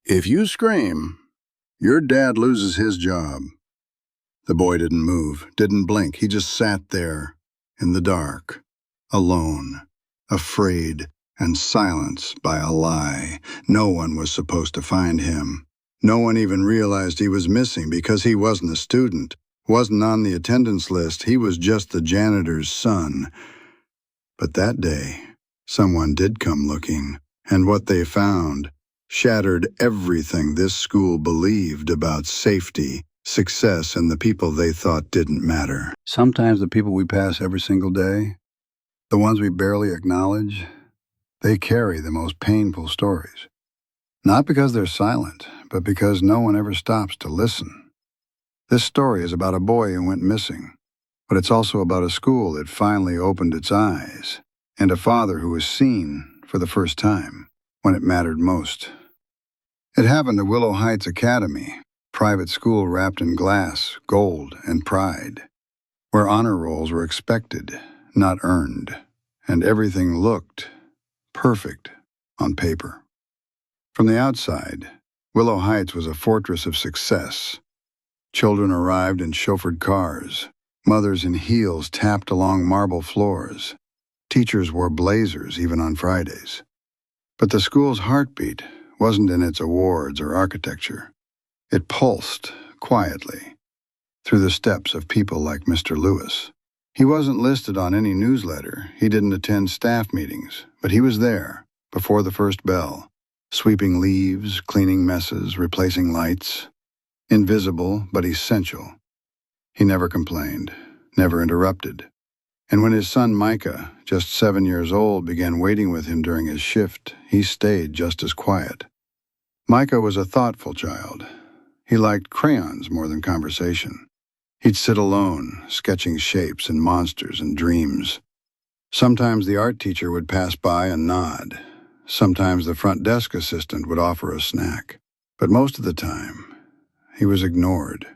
If you scream, your dad loses his job." The boy didn't move, didn't blink. He just sat there, in the dark, alone, afraid and silenced by a lie. No one was supposed to find him. No one even realized he was missing because he wasn't a student, wasn't on the attendance list. He was just the janitor's son. But that day, someone did come looking, and what they found shattered everything this school believed about safety, success, and the people they thought didn't matter. Sometimes the people we pass every single day, the ones we barely acknowledge, they carry the most painful stories. Not because they're silent, but because no one ever stops to listen. This story is about a boy who went missing, but it's also about a school that finally opened its eyes, and a father who was seen for the first time when it mattered most. It happened at Willow Heights Academy, private school wrapped in glass, gold, and pride, where honor rolls were expected, not earned, and everything looked perfect on paper. From the outside, Willow Heights was a fortress of success. Children arrived in chauffeured cars. Mothers in heels tapped along marble floors. Teachers wore blazers even on Fridays. But the school's heartbeat wasn't in its awards or architecture. It pulsed quietly through the steps of people like Mr. Lewis. He wasn't listed on any newsletter. He didn't attend staff meetings, but he was there before the first bell, sweeping leaves, cleaning messes, replacing lights. Invisible, but essential. He never complained, never interrupted. And when his son Micah, just 7 years old, began waiting with him during his shift, he stayed just as quiet. Micah was a thoughtful child. He liked crayons more than conversation. He'd sit alone, sketching shapes and monsters and dreams. Sometimes the art teacher would pass by and nod. Sometimes the front desk assistant would offer a snack. But most of the time, he was ignored.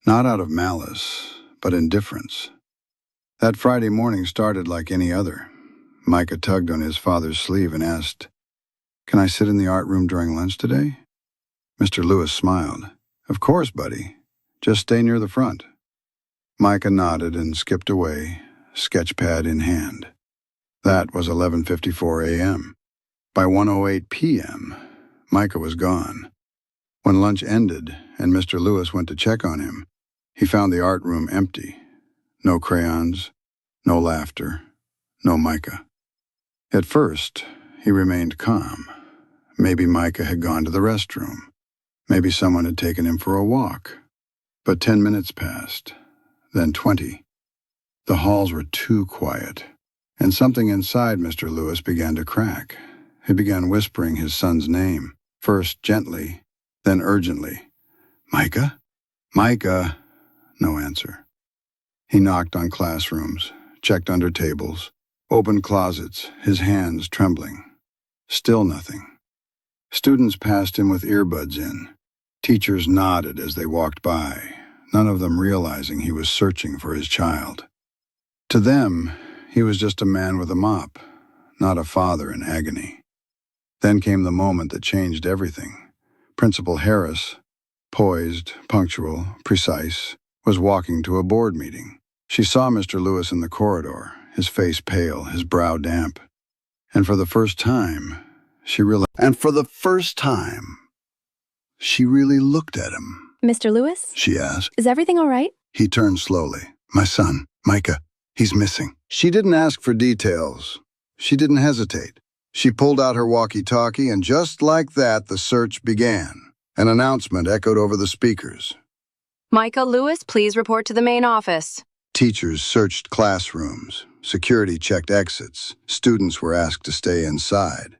Not out of malice, but indifference. That Friday morning started like any other. Micah tugged on his father's sleeve and asked, "Can I sit in the art room during lunch today?" Mr. Lewis smiled. "Of course, buddy. Just stay near the front." Micah nodded and skipped away, sketchpad in hand. That was 11:54 a.m. By 1:08 p.m., Micah was gone. When lunch ended and Mr. Lewis went to check on him, he found the art room empty. No crayons, no laughter, no Micah. At first, he remained calm. Maybe Micah had gone to the restroom. Maybe someone had taken him for a walk. But 10 minutes passed, then 20. The halls were too quiet, and something inside Mr. Lewis began to crack. He began whispering his son's name, first gently, then urgently. "Micah? Micah!" No answer. He knocked on classrooms, checked under tables, opened closets, his hands trembling. Still nothing. Students passed him with earbuds in. Teachers nodded as they walked by, none of them realizing he was searching for his child. To them, he was just a man with a mop, not a father in agony. Then came the moment that changed everything. Principal Harris, poised, punctual, precise, was walking to a board meeting. She saw Mr. Lewis in the corridor, his face pale, his brow damp. And for the first time, she really looked at him. "Mr. Lewis?" She asked. "Is everything all right?" He turned slowly. "My son, Micah, he's missing." She didn't ask for details. She didn't hesitate. She pulled out her walkie-talkie, and just like that, the search began. An announcement echoed over the speakers. "Micah Lewis, please report to the main office." Teachers searched classrooms. Security checked exits. Students were asked to stay inside.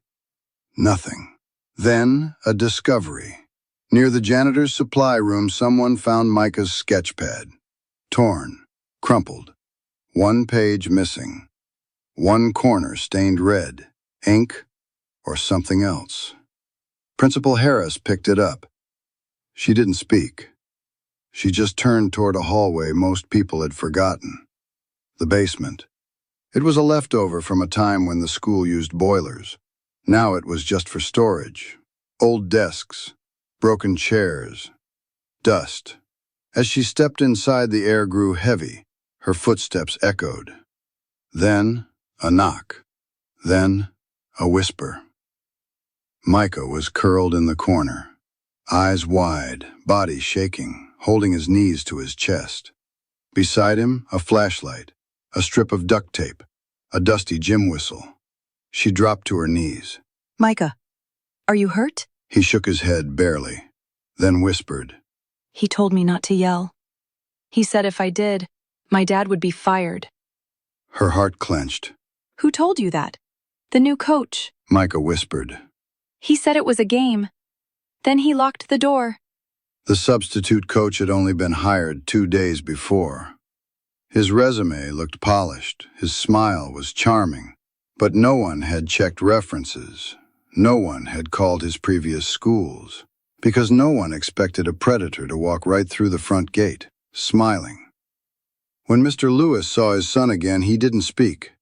Nothing. Then, a discovery. Near the janitor's supply room, someone found Micah's sketchpad. Torn, crumpled. One page missing. One corner stained red. Ink or something else. Principal Harris picked it up. She didn't speak. She just turned toward a hallway most people had forgotten. The basement. It was a leftover from a time when the school used boilers. Now it was just for storage. Old desks, broken chairs, dust. As she stepped inside, the air grew heavy. Her footsteps echoed. Then, a knock. Then, a whisper. Micah was curled in the corner, eyes wide, body shaking, holding his knees to his chest. Beside him, a flashlight, a strip of duct tape, a dusty gym whistle. She dropped to her knees. Micah, are you hurt? He shook his head barely, then whispered. He told me not to yell. He said if I did, my dad would be fired. Her heart clenched. Who told you that? The new coach. Micah whispered. He said it was a game. Then he locked the door. The substitute coach had only been hired 2 days before. His resume looked polished, his smile was charming, but no one had checked references. No one had called his previous schools, because no one expected a predator to walk right through the front gate, smiling. When Mr. Lewis saw his son again, he didn't speak.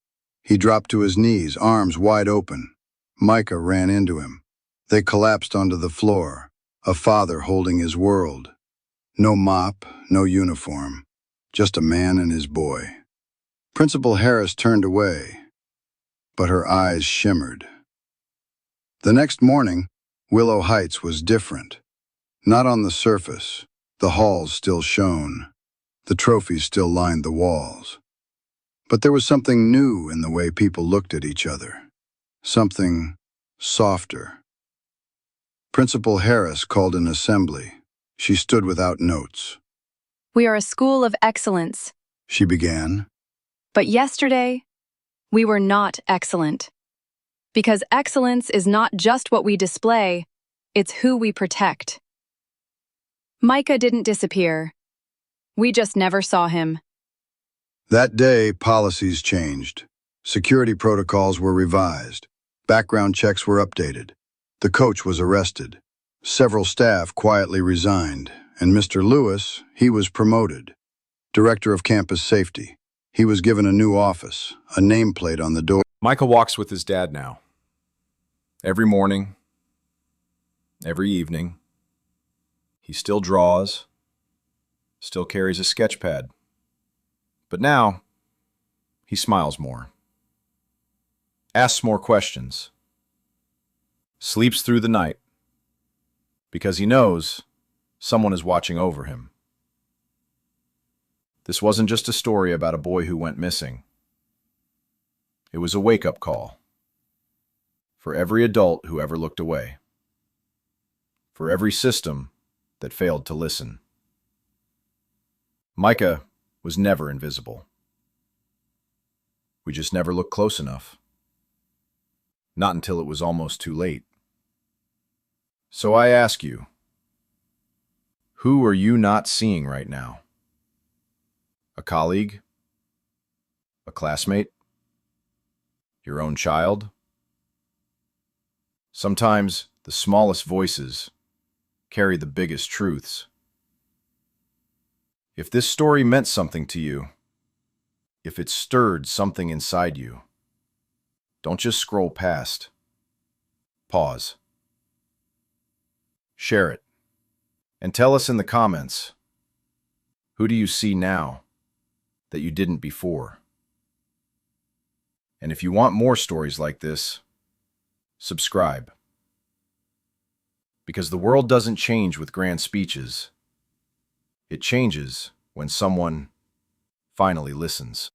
He dropped to his knees, arms wide open. Micah ran into him. They collapsed onto the floor, a father holding his world. No mop, no uniform, just a man and his boy. Principal Harris turned away, but her eyes shimmered. The next morning, Willow Heights was different. Not on the surface. The halls still shone. The trophies still lined the walls. But there was something new in the way people looked at each other. Something softer. Principal Harris called an assembly. She stood without notes. We are a school of excellence. She began. But yesterday, we were not excellent. Because excellence is not just what we display, it's who we protect. Micah didn't disappear. We just never saw him. That day, policies changed. Security protocols were revised. Background checks were updated. The coach was arrested. Several staff quietly resigned, and Mr. Lewis, he was promoted. Director of Campus Safety. He was given a new office, a nameplate on the door. Micah walks with his dad now. Every morning, every evening. He still draws, still carries a sketch pad. But now, he smiles more. Asks more questions. Sleeps through the night. Because he knows someone is watching over him. This wasn't just a story about a boy who went missing. It was a wake-up call. For every adult who ever looked away. For every system that failed to listen. Micah was never invisible. We just never looked close enough. Not until it was almost too late. So I ask you, who are you not seeing right now? A colleague? A classmate? Your own child? Sometimes the smallest voices carry the biggest truths. If this story meant something to you, if it stirred something inside you, don't just scroll past. Pause. Share it. And tell us in the comments, who do you see now that you didn't before? And if you want more stories like this, subscribe. Because the world doesn't change with grand speeches. It changes when someone finally listens.